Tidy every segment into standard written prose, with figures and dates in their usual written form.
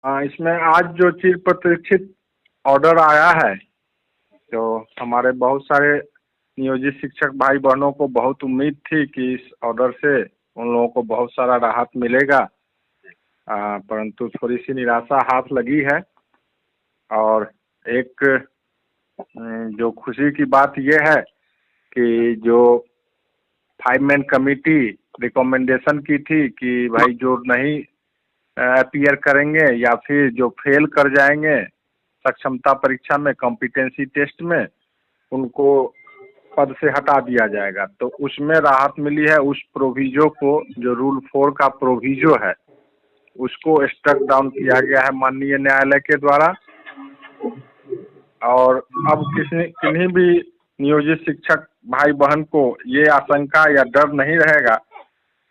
इसमें आज जो चिर प्रतीक्षित ऑर्डर आया है, तो हमारे बहुत सारे नियोजित शिक्षक भाई बहनों को बहुत उम्मीद थी कि इस ऑर्डर से उन लोगों को बहुत सारा राहत मिलेगा, परंतु थोड़ी सी निराशा हाथ लगी है। और एक जो खुशी की बात यह है कि जो 5 मैन कमेटी रिकमेंडेशन की थी कि भाई जो नहीं अपीयर करेंगे या फिर जो फेल कर जाएंगे सक्षमता परीक्षा में, कॉम्पिटेंसी टेस्ट में, उनको पद से हटा दिया जाएगा। तो उसमें राहत मिली है। उस प्रोविजो को, जो रूल 4 का प्रोविजो है, उसको स्ट्रक डाउन किया गया है माननीय न्यायालय के द्वारा। और अब किन्हीं भी नियोजित शिक्षक भाई बहन को ये आशंका या डर नहीं रहेगा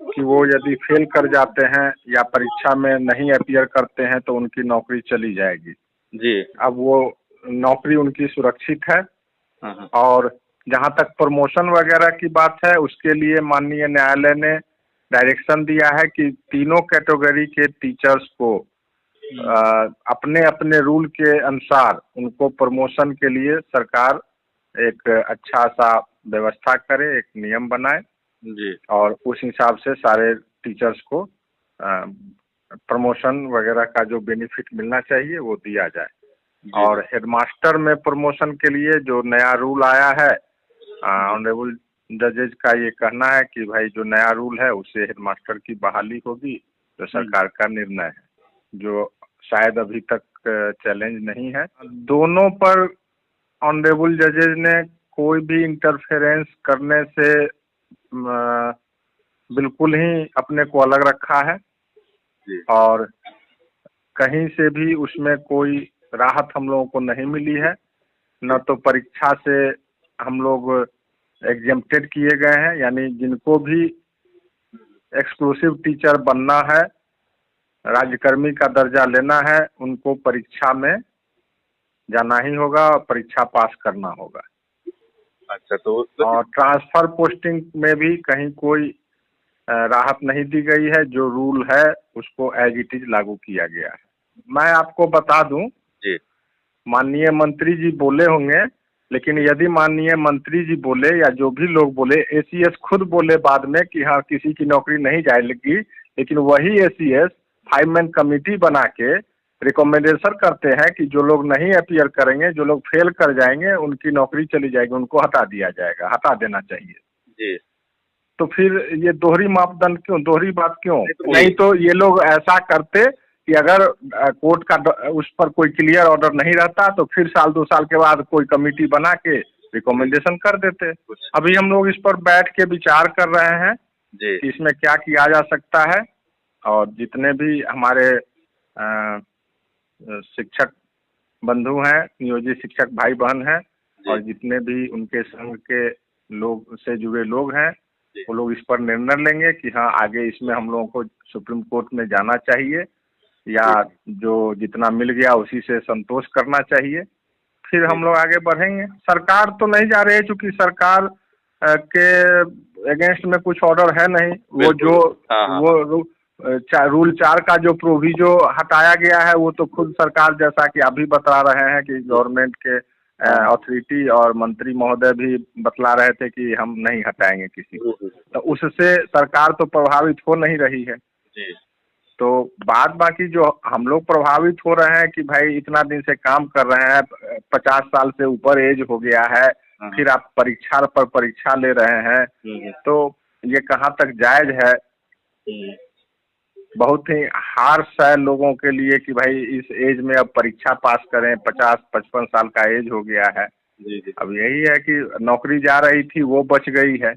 कि वो यदि फेल कर जाते हैं या परीक्षा में नहीं अपीयर करते हैं तो उनकी नौकरी चली जाएगी। जी। अब वो नौकरी उनकी सुरक्षित है। और जहाँ तक प्रमोशन वगैरह की बात है, उसके लिए माननीय न्यायालय ने डायरेक्शन दिया है कि तीनों कैटेगरी के टीचर्स को अपने अपने रूल के अनुसार उनको प्रमोशन के लिए सरकार एक अच्छा सा व्यवस्था करे, एक नियम बनाए जी। और उस हिसाब से सारे टीचर्स को प्रमोशन वगैरह का जो बेनिफिट मिलना चाहिए वो दिया जाए। और हेडमास्टर में प्रमोशन के लिए जो नया रूल आया है, ऑनरेबल जजेज का ये कहना है कि भाई जो नया रूल है उससे हेडमास्टर की बहाली होगी, तो सरकार का निर्णय है, जो शायद अभी तक चैलेंज नहीं है। दोनों पर ऑनरेबल जजेज ने कोई भी इंटरफेरेंस करने से बिल्कुल ही अपने को अलग रखा है और कहीं से भी उसमें कोई राहत हम लोगों को नहीं मिली है। न तो परीक्षा से हम लोग एग्जेम्प्टेड किए गए हैं, यानी जिनको भी एक्सक्लूसिव टीचर बनना है, राज्यकर्मी का दर्जा लेना है, उनको परीक्षा में जाना ही होगा और परीक्षा पास करना होगा। अच्छा, तो और ट्रांसफर पोस्टिंग में भी कहीं कोई राहत नहीं दी गई है। जो रूल है उसको एज इट इज लागू किया गया है। मैं आपको बता दूं, माननीय मंत्री जी बोले होंगे, लेकिन यदि माननीय मंत्री जी बोले या जो भी लोग बोले, एसीएस खुद बोले बाद में कि हाँ किसी की नौकरी नहीं जाएगी, लेकिन वही एसीएस 5 मैन कमेटी बना के रिकमेंडेशन करते हैं कि जो लोग नहीं अपीयर करेंगे, जो लोग फेल कर जाएंगे, उनकी नौकरी चली जाएगी, उनको हटा दिया जाएगा, हटा देना चाहिए जी। तो फिर ये दोहरी मापदंड क्यों, दोहरी बात क्यों? नहीं तो ये लोग ऐसा करते कि अगर कोर्ट का उस पर कोई क्लियर ऑर्डर नहीं रहता तो फिर साल 2 साल के बाद कोई कमेटी बना के रिकमेंडेशन कर देते। अभी हम लोग इस पर बैठ के विचार कर रहे हैं कि इसमें क्या किया जा सकता है। और जितने भी हमारे शिक्षक बंधु हैं, नियोजित शिक्षक भाई बहन हैं और जितने भी उनके संघ के लोग से जुड़े लोग हैं, वो लोग इस पर निर्णय लेंगे कि हाँ आगे इसमें हम लोगों को सुप्रीम कोर्ट में जाना चाहिए या जो जितना मिल गया उसी से संतोष करना चाहिए। फिर हम लोग आगे बढ़ेंगे। सरकार तो नहीं जा रही है, चूंकि सरकार के अगेंस्ट में कुछ ऑर्डर है नहीं। वो जो रूल 4 का जो प्रोविजो हटाया गया है वो तो खुद सरकार, जैसा कि अभी बता रहे हैं कि गवर्नमेंट के अथॉरिटी और मंत्री महोदय भी बतला रहे थे कि हम नहीं हटाएंगे किसी को, तो उससे सरकार तो प्रभावित हो नहीं रही है। तो बाद बाकी जो हम लोग प्रभावित हो रहे हैं कि भाई इतना दिन से काम कर रहे हैं, 50 साल से ऊपर एज हो गया है, फिर आप परीक्षा पर परीक्षा ले रहे हैं, तो ये कहाँ तक जायज है? बहुत ही हार्श है लोगों के लिए कि भाई इस एज में अब परीक्षा पास करें, 50-55 साल का एज हो गया है। अब यही है कि नौकरी जा रही थी वो बच गई है।